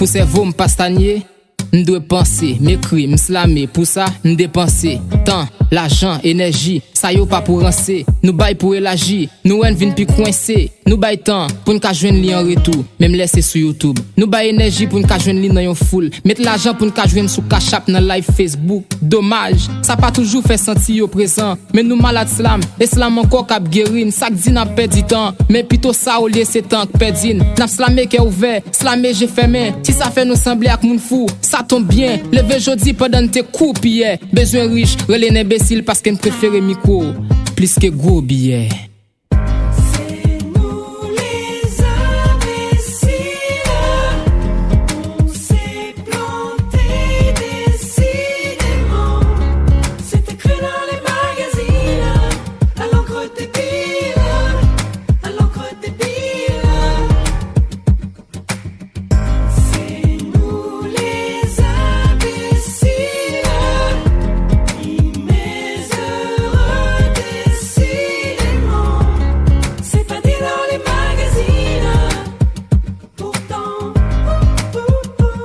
Pour cerveau m'pastanier, m'dois penser, m'écrire, m'slamer, pour ça m'dépenser. Temps, l'argent, énergie, ça yo pas pour rancer. Nous bail pour élargir, nous en vin pi coincé. Nous bail temps pour n'ka joindre li en retour, même laisser sur YouTube. Nous bail énergie pour n'ka joindre li dans yon foule. Mettre l'argent pour n'ka joindre sous Cash App dans live Facebook. Dommage, ça pas toujours fait sentir yo présent. Mais nous malade slam, et slam encore k'ap guérin. Ça dit n'a perdu temps, mais plutôt ça au lieu c'est temps que perdine. N'a slamé qui est ouvert, slamé j'ai fermé. Si ça fait nous sembler ak moun fou, ça tombe bien. Levé jodi pendant tes coups hier. Besoin riche, relé imbécile parce qu'elle préfère micro plus que gros billets.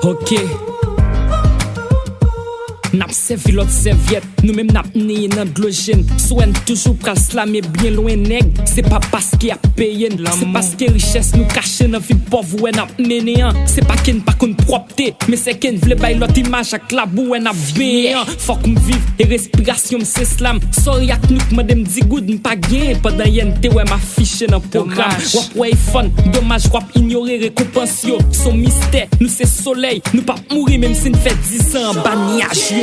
Ok. N'a servi l'autre serviette, nous même n'a né dans de l'ogène. Soin toujours pral slammer bien loin nèg. C'est pas parce qu'il a payé, c'est parce que richesse nous cache dans vie pauvre ou n'a mené. C'est pas qu'elle pas qu'on propre, mais c'est qu'elle veut bailler l'autre image avec la boue n'a bien. Faut qu'on vive et respiration c'est slam. Sorry ak nous madame dit good n'pas gain pendant yente ouais m'afficher dans programme. Wap ouais fun, dommage wap ignorer récompense yo. Son mystère, nous c'est soleil, nous pas mourir même si nous fait 10 ans en bagnage.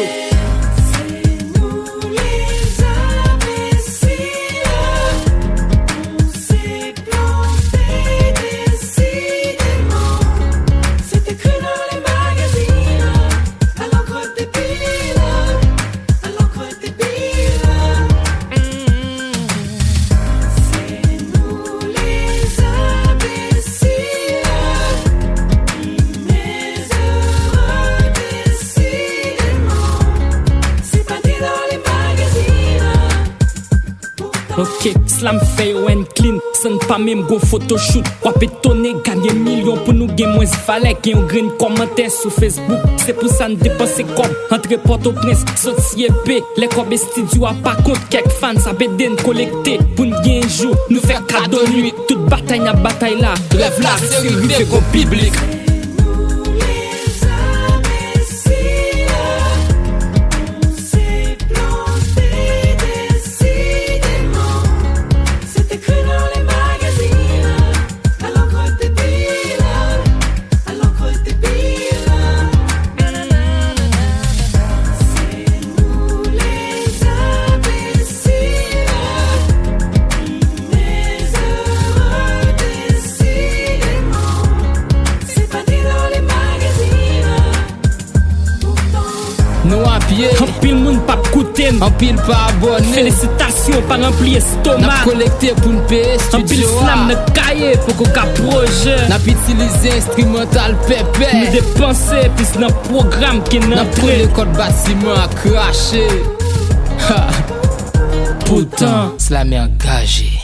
Ok, slam fait one clean, sans pas même go photoshoot. Wap étonné, gagner millions pour nous gagner moins fallait qu'il y ait un grain commentaire sur Facebook. C'est pour ça nous dépenser comme entre Port-au-Prince, sorti épée. Les cobes studio a pas compte quelques fans, ça peut den collecter. Pour nous gagner un jour, nous faire cadeau nuit. Toute bataille n'a bataille là, rêve là, c'est arrivé comme public. Nous à pied, en pile moun pas coûter, en pile pas abonné. Félicitations par remplir estomac. N'a collecté pour nous payer en pile studio. slam de cahier pour qu'on cap projet. N'a utilisé instrumental pépé. Nous dépenser plus dans programme qui n'a N'a pris le code bâtiment à cracher. Pourtant, slam est engagé.